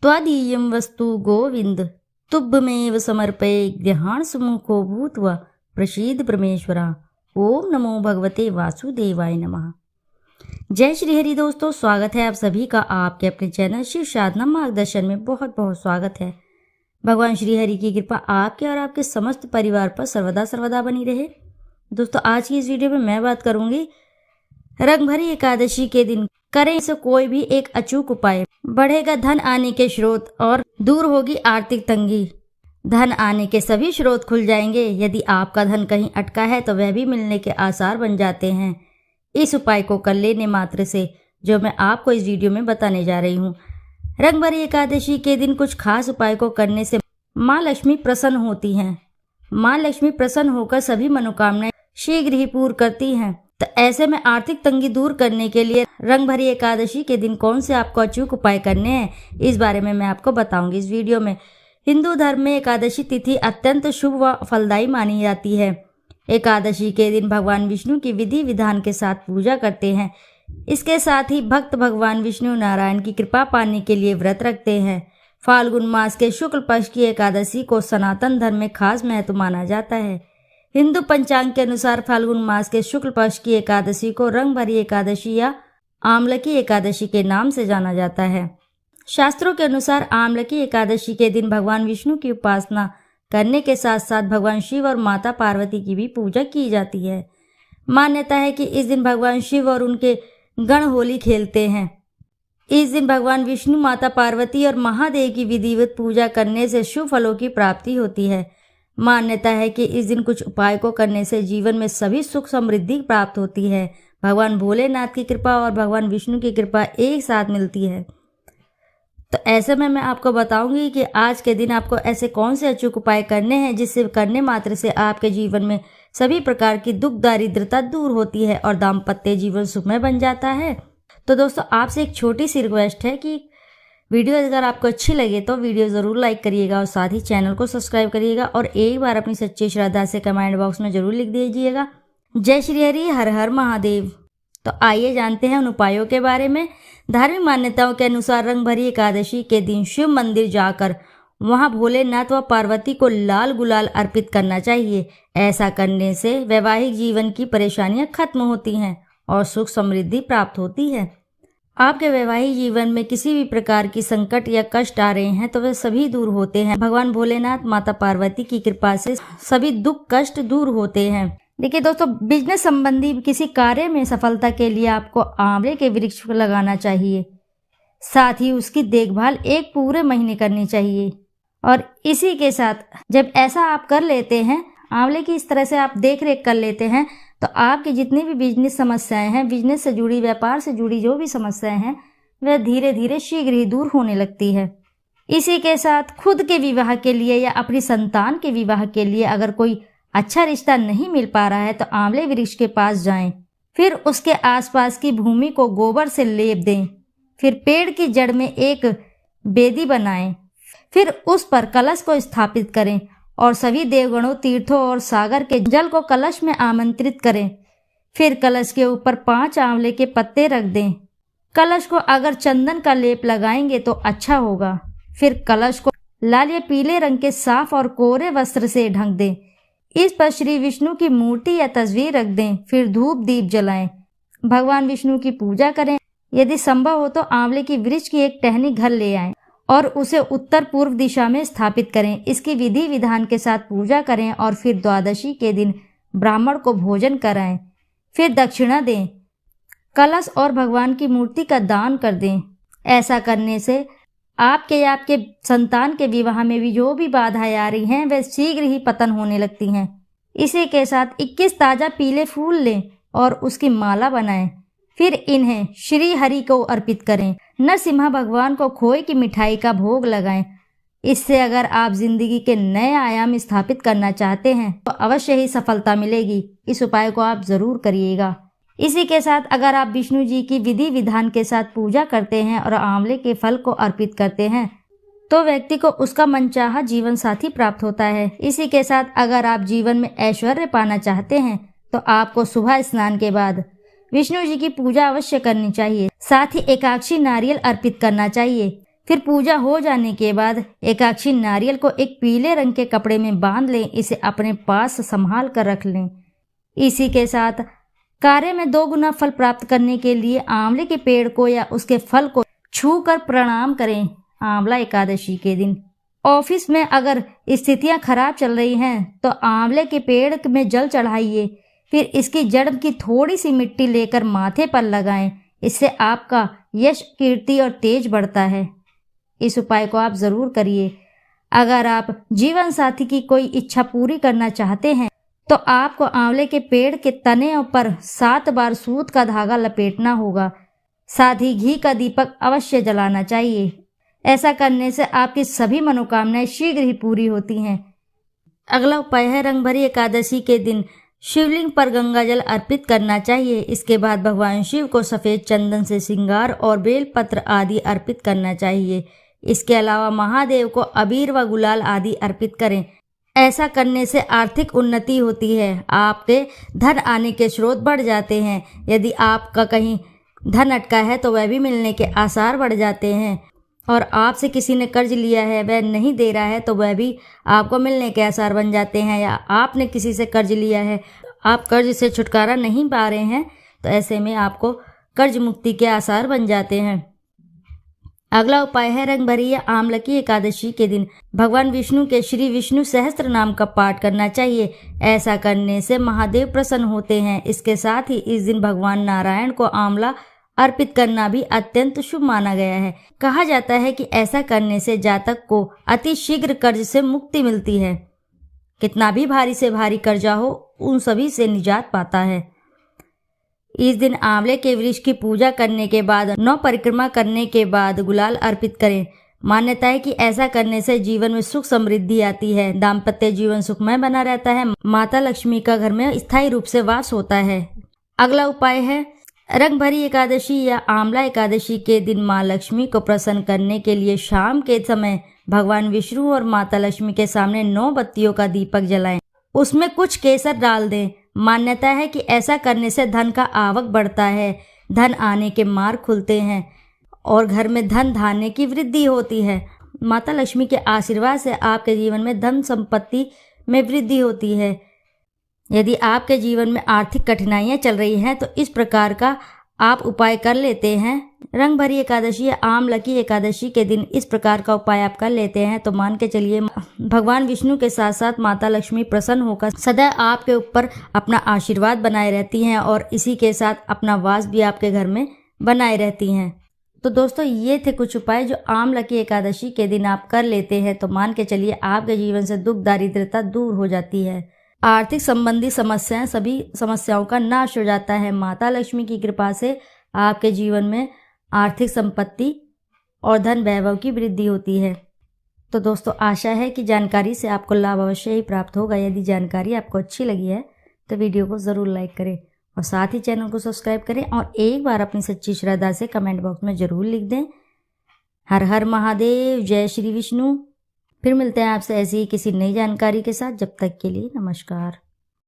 त्वदीयं वस्तु गोविंद तुभ्यमेव समर्पये गृहाण सुमुखो भूत्वा प्रसीद परमेश्वरा। ओम नमो भगवते वासुदेवाय नमः। जय श्री हरि दोस्तों, स्वागत है आप सभी का आपके अपने चैनल शिव साधना मार्गदर्शन में। बहुत बहुत स्वागत है। भगवान श्री हरि की कृपा आपके और आपके समस्त परिवार पर सर्वदा सर्वदा बनी रहे। दोस्तों, आज की इस वीडियो में मैं बात करूंगी रंगभरी एकादशी के दिन करें इसे कोई भी एक अचूक उपाय, बढ़ेगा धन आने के स्रोत और दूर होगी आर्थिक तंगी। धन आने के सभी स्रोत खुल जाएंगे। यदि आपका धन कहीं अटका है तो वह भी मिलने के आसार बन जाते हैं इस उपाय को कर लेने मात्र से, जो मैं आपको इस वीडियो में बताने जा रही हूँ। रंगभरी एकादशी के दिन कुछ खास उपाय को करने से माँ लक्ष्मी प्रसन्न होती हैं। माँ लक्ष्मी प्रसन्न होकर सभी मनोकामनाएं शीघ्र ही पूर्ण करती हैं। तो ऐसे में आर्थिक तंगी दूर करने के लिए रंगभरी एकादशी के दिन कौन से आपको अचूक उपाय करने हैं, इस बारे में मैं आपको बताऊंगी इस वीडियो में। हिंदू धर्म में एकादशी तिथि अत्यंत शुभ व फलदायी मानी जाती है। एकादशी के दिन भगवान विष्णु की विधि विधान के साथ पूजा करते हैं। इसके साथ ही भक्त भगवान विष्णु नारायण की कृपा पाने के लिए व्रत रखते हैं। फाल्गुन मास के शुक्ल पक्ष की एकादशी को सनातन धर्म में खास महत्व माना जाता है। हिंदू पंचांग के अनुसार फाल्गुन मास के शुक्ल पक्ष की एकादशी को रंगभरी एकादशी या आमलकी एकादशी के नाम से जाना जाता है। शास्त्रों के अनुसार आमलकी एकादशी के दिन भगवान विष्णु की उपासना करने के साथ साथ भगवान शिव और माता पार्वती की भी पूजा की जाती है। मान्यता है कि इस दिन भगवान शिव और उनके गण होली खेलते हैं। इस दिन भगवान विष्णु, माता पार्वती और महादेव की विधिवत पूजा करने से शुभ फलों की प्राप्ति होती है। मान्यता है कि इस दिन कुछ उपाय को करने से जीवन में सभी सुख समृद्धि प्राप्त होती है। भगवान भोलेनाथ की कृपा और भगवान विष्णु की कृपा एक साथ मिलती है। तो ऐसे में मैं आपको बताऊंगी कि आज के दिन आपको ऐसे कौन से अचूक उपाय करने हैं जिससे करने मात्र से आपके जीवन में सभी प्रकार की दुख दारिद्रता दूर होती है और दाम्पत्य जीवन सुखमय बन जाता है। तो दोस्तों, आपसे एक छोटी सी रिक्वेस्ट है कि वीडियो अगर आपको अच्छी लगे तो वीडियो ज़रूर लाइक करिएगा और साथ ही चैनल को सब्सक्राइब करिएगा और एक बार अपनी सच्ची श्रद्धा से कमेंट बॉक्स में ज़रूर लिख दीजिएगा जय श्री हरि, हर हर महादेव। तो आइए जानते हैं उन उपायों के बारे में। धार्मिक मान्यताओं के अनुसार रंगभरी एकादशी के दिन शिव मंदिर जाकर वहां भोलेनाथ व पार्वती को लाल गुलाल अर्पित करना चाहिए। ऐसा करने से वैवाहिक जीवन की परेशानियां खत्म होती हैं और सुख समृद्धि प्राप्त होती है। आपके वैवाहिक जीवन में किसी भी प्रकार की संकट या कष्ट आ रहे हैं तो वे सभी दूर होते हैं। भगवान भोलेनाथ, माता पार्वती की कृपा से सभी दुख कष्ट दूर होते हैं। देखिए दोस्तों, बिजनेस संबंधी किसी कार्य में सफलता के लिए आपको आंवले के वृक्ष को लगाना चाहिए। साथ ही उसकी देखभाल एक पूरे महीने करनी चाहिए। और इसी के साथ जब ऐसा आप कर लेते हैं, आंवले की इस तरह से आप देख रेख कर लेते हैं, तो आपकी जितनी भी बिजनेस समस्याएं हैं, बिजनेस से जुड़ी, व्यापार से जुड़ी जो भी समस्याएं हैं, वह धीरे धीरे शीघ्र ही दूर होने लगती है। इसी के साथ खुद के विवाह के लिए या अपनी संतान के विवाह के लिए अगर कोई अच्छा रिश्ता नहीं मिल पा रहा है तो आंवले वृक्ष के पास जाएं। फिर उसके आसपास की भूमि को गोबर से लेप दें। फिर पेड़ की जड़ में एक बेदी बनाएं। फिर उस पर कलश को स्थापित करें और सभी देवगणों, तीर्थों और सागर के जल को कलश में आमंत्रित करें। फिर कलश के ऊपर 5 आंवले के पत्ते रख दें। कलश को अगर चंदन का लेप लगाएंगे तो अच्छा होगा। फिर कलश को लाल या पीले रंग के साफ और कोरे वस्त्र से ढक दें। इस पर श्री विष्णु की मूर्ति या तस्वीर रख दें। फिर धूप दीप जलाएं। भगवान विष्णु की पूजा करें। यदि संभव हो तो आंवले की वृक्ष की एक टहनी घर ले आएं और उसे उत्तर पूर्व दिशा में स्थापित करें। इसकी विधि विधान के साथ पूजा करें और फिर द्वादशी के दिन ब्राह्मण को भोजन कराएं। फिर दक्षिणा दें। कलश और भगवान की मूर्ति का दान कर दें। ऐसा करने से आपके या आपके संतान के विवाह में भी जो भी बाधाएं आ रही हैं वे शीघ्र ही पतन होने लगती हैं। इसी के साथ 21 ताज़ा पीले फूल लें और उसकी माला बनाएं। फिर इन्हें श्री हरि को अर्पित करें। नरसिम्हा भगवान को खोए की मिठाई का भोग लगाएं। इससे अगर आप जिंदगी के नए आयाम स्थापित करना चाहते हैं तो अवश्य ही सफलता मिलेगी। इस उपाय को आप जरूर करिएगा। इसी के साथ अगर आप विष्णु जी की विधि विधान के साथ पूजा करते हैं और आंवले के फल को अर्पित करते हैं तो व्यक्ति को उसका मनचाहा जीवन साथी प्राप्त होता है। इसी के साथ अगर आप जीवन में ऐश्वर्य पाना चाहते हैं तो आपको सुबह स्नान के बाद विष्णु जी की पूजा अवश्य करनी चाहिए। साथ ही एकादशी नारियल अर्पित करना चाहिए। फिर पूजा हो जाने के बाद एकाक्षी नारियल को एक पीले रंग के कपड़े में बांध लें, इसे अपने पास संभाल कर रख लें। इसी के साथ कार्य में 2 गुना फल प्राप्त करने के लिए आंवले के पेड़ को या उसके फल को छू कर प्रणाम करें। आंवला एकादशी के दिन ऑफिस में अगर स्थितियां खराब चल रही हैं तो आंवले के पेड़ में जल चढ़ाइए, फिर इसकी जड़ की थोड़ी सी मिट्टी लेकर माथे पर लगाएं। इससे आपका यश, कीर्ति और तेज बढ़ता है। इस उपाय को आप जरूर करिए। अगर आप जीवन साथी की कोई इच्छा पूरी करना चाहते हैं तो आपको आंवले के पेड़ के तने पर 7 बार सूत का धागा लपेटना होगा। साथ ही घी का दीपक अवश्य जलाना चाहिए। ऐसा करने से आपकी सभी मनोकामनाएं शीघ्र ही पूरी होती हैं। अगला उपाय है, रंगभरी एकादशी के दिन शिवलिंग पर गंगा जल अर्पित करना चाहिए। इसके बाद भगवान शिव को सफ़ेद चंदन से श्रृंगार और बेलपत्र आदि अर्पित करना चाहिए। इसके अलावा महादेव को अबीर व गुलाल आदि अर्पित करें। ऐसा करने से आर्थिक उन्नति होती है, आपके धन आने के स्रोत बढ़ जाते हैं। यदि आपका कहीं धन अटका है तो वह भी मिलने के आसार बढ़ जाते हैं, और आपसे किसी ने कर्ज लिया है वह नहीं दे रहा है तो वह भी आपको मिलने के आसार बन जाते हैं। या आपने किसी से कर्ज लिया है, आप कर्ज से छुटकारा नहीं पा रहे हैं, तो ऐसे में आपको कर्ज मुक्ति के आसार बन जाते हैं। अगला उपाय है, रंगभरी या आमलकी एकादशी के दिन भगवान विष्णु के श्री विष्णु सहस्त्र नाम का पाठ करना चाहिए। ऐसा करने से महादेव प्रसन्न होते हैं। इसके साथ ही इस दिन भगवान नारायण को आंवला अर्पित करना भी अत्यंत शुभ माना गया है। कहा जाता है कि ऐसा करने से जातक को अति शीघ्र कर्ज से मुक्ति मिलती है। कितना भी भारी से भारी कर्जा हो, उन सभी से निजात पाता है। इस दिन आंवले के वृक्ष की पूजा करने के बाद 9 परिक्रमा करने के बाद गुलाल अर्पित करें। मान्यता है कि ऐसा करने से जीवन में सुख समृद्धि आती है, दाम्पत्य जीवन सुखमय बना रहता है, माता लक्ष्मी का घर में स्थायी रूप से वास होता है। अगला उपाय है, रंगभरी एकादशी या आंवला एकादशी के दिन माँ लक्ष्मी को प्रसन्न करने के लिए शाम के समय भगवान विष्णु और माता लक्ष्मी के सामने 9 बत्तियों का दीपक जलाएं। उसमें कुछ केसर डाल दें। मान्यता है कि ऐसा करने से धन का आवक बढ़ता है, धन आने के मार्ग खुलते हैं और घर में धन धान्य की वृद्धि होती है। माता लक्ष्मी के आशीर्वाद से आपके जीवन में धन संपत्ति में वृद्धि होती है। यदि आपके जीवन में आर्थिक कठिनाइयाँ चल रही हैं तो इस प्रकार का आप उपाय कर लेते हैं। रंगभरी एकादशी या आमलकी एकादशी के दिन इस प्रकार का उपाय आप कर लेते हैं तो मान के चलिए भगवान विष्णु के साथ साथ माता लक्ष्मी प्रसन्न होकर सदैव आपके ऊपर अपना आशीर्वाद बनाए रहती हैं और इसी के साथ अपना वास भी आपके घर में बनाए रहती हैं। तो दोस्तों, ये थे कुछ उपाय जो आमलकी एकादशी के दिन आप कर लेते हैं तो मान के चलिए आपके जीवन से दुख दारिद्रता दूर हो जाती है। आर्थिक संबंधी समस्याएं, सभी समस्याओं का नाश हो जाता है। माता लक्ष्मी की कृपा से आपके जीवन में आर्थिक संपत्ति और धन वैभव की वृद्धि होती है। तो दोस्तों, आशा है कि जानकारी से आपको लाभ अवश्य ही प्राप्त होगा। यदि जानकारी आपको अच्छी लगी है तो वीडियो को ज़रूर लाइक करें और साथ ही चैनल को सब्सक्राइब करें और एक बार अपनी सच्ची श्रद्धा से कमेंट बॉक्स में ज़रूर लिख दें, हर हर महादेव, जय श्री विष्णु। फिर मिलते हैं आपसे ऐसी ही किसी नई जानकारी के साथ। जब तक के लिए नमस्कार।